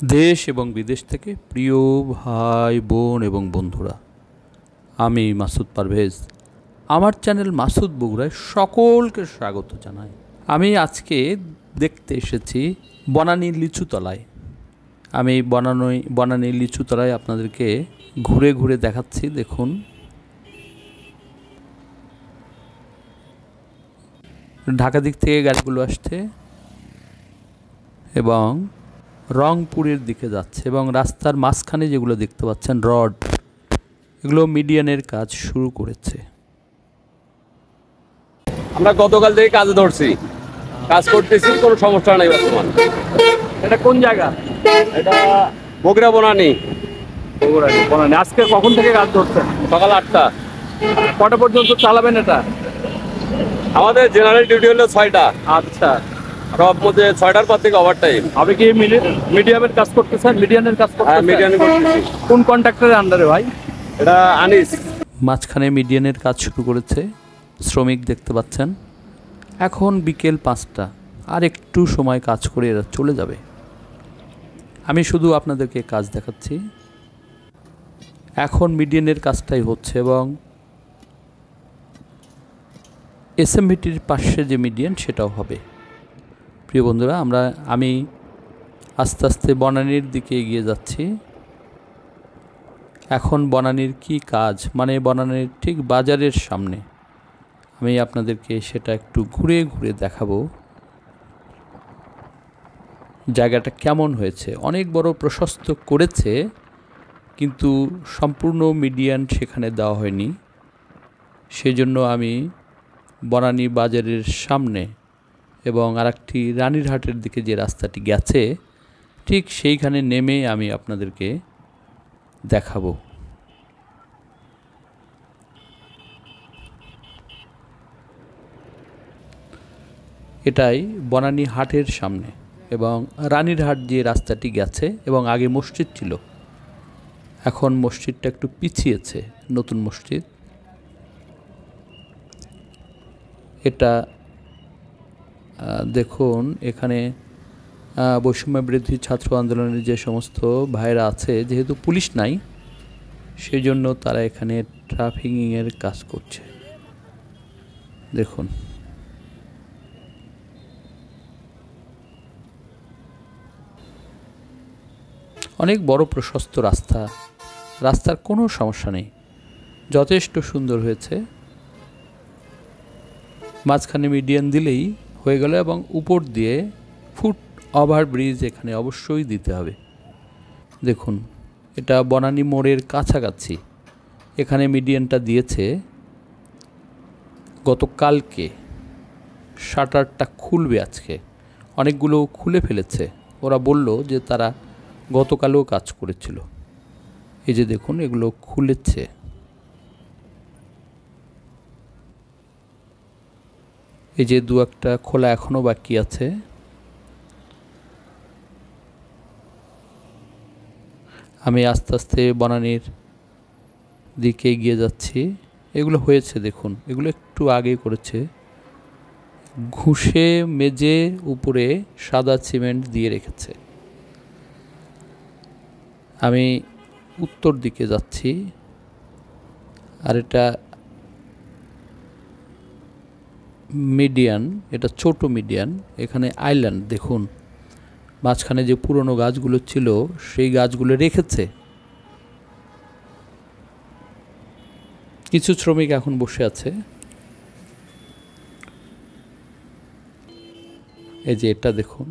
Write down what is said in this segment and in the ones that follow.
দেশ এবং বিদেশ থেকে প্রিয় ভাই বোন এবং বন্ধুরা, আমি মাসুদ পারভেজ আমার চ্যানেল মাসুদ বগুড়ায় সকলকে স্বাগত জানাই। আমি আজকে দেখতে এসেছি বনানী লিচুতলায়। আমি বনানী লিচুতলায় আপনাদেরকে ঘুরে ঘুরে দেখাচ্ছি। দেখুন, ঢাকা দিক থেকে গাড়িগুলো আসছে এবং রংপুরের দিকে যাচ্ছে, এবং রাস্তার মাঝখানে যেগুলো দেখতে পাচ্ছেন রড, এগুলো মিডিয়ানের কাজ শুরু করেছে। আমরা গতকাল থেকে কাজে ধরছি, কাজ করতেছি, কোনো সমস্যা নাই বর্তমান। এটা কোন জায়গা? এটা বগুড়া বনানী। বনানী। আজকে কখন থেকে কাজ করছেন? সকাল 8টা। কটা পর্যন্ত চালাবেন এটা? আমাদের জেনারেল ডিউটি হলো 6টা। আচ্ছা, সব মধ্যে 6টার পর থেকে ওভার টাইম। আপনি কি মিডিয়ামের কাজ করতেছেন? মিডিয়ানের কাজ করতেছেন? মিডিয়ানে করতেছি। কোন কন্ট্রাক্টরের আন্ডারে ভাই? এটা আনিস। মাঝখানে মিডিয়ানের কাজ শুরু করেছে, শ্রমিক দেখতে পাচ্ছেন। এখন বিকেল 5টা, আর একটু সময় কাজ করে এরা চলে যাবে। আমি শুধু আপনাদেরকে কাজ দেখাচ্ছি। এখন মিডিয়ানের কাজটাই হচ্ছে, এবং এসএমভিটির পাশে যে মিডিয়ান সেটাও হবে। প্রিয় বন্ধুরা, আমি আস্তে আস্তে বনানীর দিকে এগিয়ে যাচ্ছি। এখন বনানীর কি কাজ, মানে বনানীর ঠিক বাজারের সামনে আমি আপনাদেরকে সেটা একটু ঘুরে ঘুরে দেখাবো। জায়গাটা কেমন হয়েছে, অনেক বড় প্রশস্ত করেছে, কিন্তু সম্পূর্ণ মিডিয়ান সেখানে দেওয়া হয়নি। সেজন্য আমি বনানী বাজারের সামনে এবং আরেকটি রানীরহাটের দিকে যে রাস্তাটি গেছে, ঠিক সেইখানে নেমে আমি আপনাদেরকে দেখাবো। এটাই বনানী হাটের সামনে, এবং রানীরহাট যে রাস্তাটি গেছে, এবং আগে মসজিদ ছিল, এখন মসজিদটা একটু পিছিয়েছে, নতুন মসজিদ। এটা দেখুন, এখানে বৈষম্য বিরোধী ছাত্র আন্দোলনের যে সমস্ত ভাইরা আছে, যেহেতু পুলিশ নাই সেই জন্য তারা এখানে ট্রাফিকিংয়ের কাজ করছে। দেখুন, অনেক বড় প্রশস্ত রাস্তার কোনো সমস্যা নেই, যথেষ্ট সুন্দর হয়েছে। মাঝখানে মিডিয়ান দিলেই হয়ে গেল, এবং উপর দিয়ে ফুট ওভারব্রিজ এখানে অবশ্যই দিতে হবে। দেখুন, এটা বনানী মোড়ের কাছাকাছি। এখানে মিডিয়ানটা দিয়েছে গতকালকে। শাটারটা খুলবে আজকে, অনেকগুলো খুলে ফেলেছে। ওরা বলল যে তারা গতকালও কাজ করেছিল। এই যে দেখুন, এগুলো খুলেছে। এই যে দু একটা খোলা এখনো বাকি আছে। আমি আস্তে আস্তে বনানীর দিকে এগিয়ে যাচ্ছি। এগুলো হয়েছে, দেখুন, এগুলো একটু আগে করেছে। ঘুষে মেজে উপরে সাদা সিমেন্ট দিয়ে রেখেছে। আমি উত্তর দিকে যাচ্ছি, আর এটা মিডিয়ান, এটা ছোট মিডিয়ান। এখানে আইল্যান্ড দেখুন, মাঝখানে যে পুরনো গাছগুলো ছিল সেই গাছগুলো রেখেছে। কিছু শ্রমিক এখন বসে আছে। এই যে এটা দেখুন,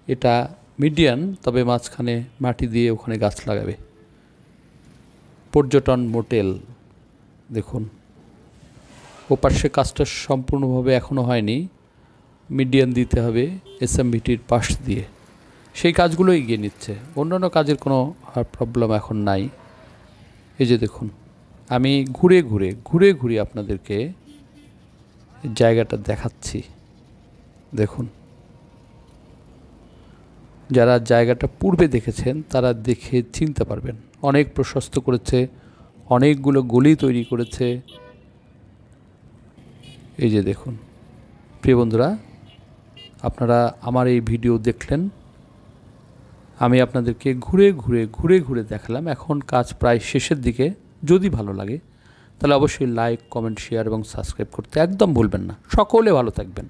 এটা মিডিয়ান, তবে মাঝখানে মাটি দিয়ে ওখানে গাছ লাগাবে। পর্যটন মোটেল দেখুন, ওপাশে কাজটা সম্পূর্ণভাবে এখনও হয়নি, মিডিয়ান দিতে হবে এসএমভিটির পাশ দিয়ে। সেই কাজগুলো এগিয়ে নিচ্ছে, অন্যান্য কাজের কোনো প্রবলেম এখন নাই। এই যে দেখুন, আমি ঘুরে ঘুরে আপনাদেরকে জায়গাটা দেখাচ্ছি। দেখুন, যারা জায়গাটা পূর্বে দেখেছেন তারা দেখে চিনতে পারবেন। অনেক প্রশস্ত করেছে, অনেকগুলো গলি তৈরি করেছে। এই যে দেখুন, প্রিয় বন্ধুরা, আপনারা আমার এই ভিডিও দেখলেন। আমি আপনাদেরকে ঘুরে ঘুরে দেখালাম। এখন কাজ প্রায় শেষের দিকে। যদি ভালো লাগে তাহলে অবশ্যই লাইক, কমেন্ট, শেয়ার এবং সাবস্ক্রাইব করতে একদম ভুলবেন না। সকলে ভালো থাকবেন।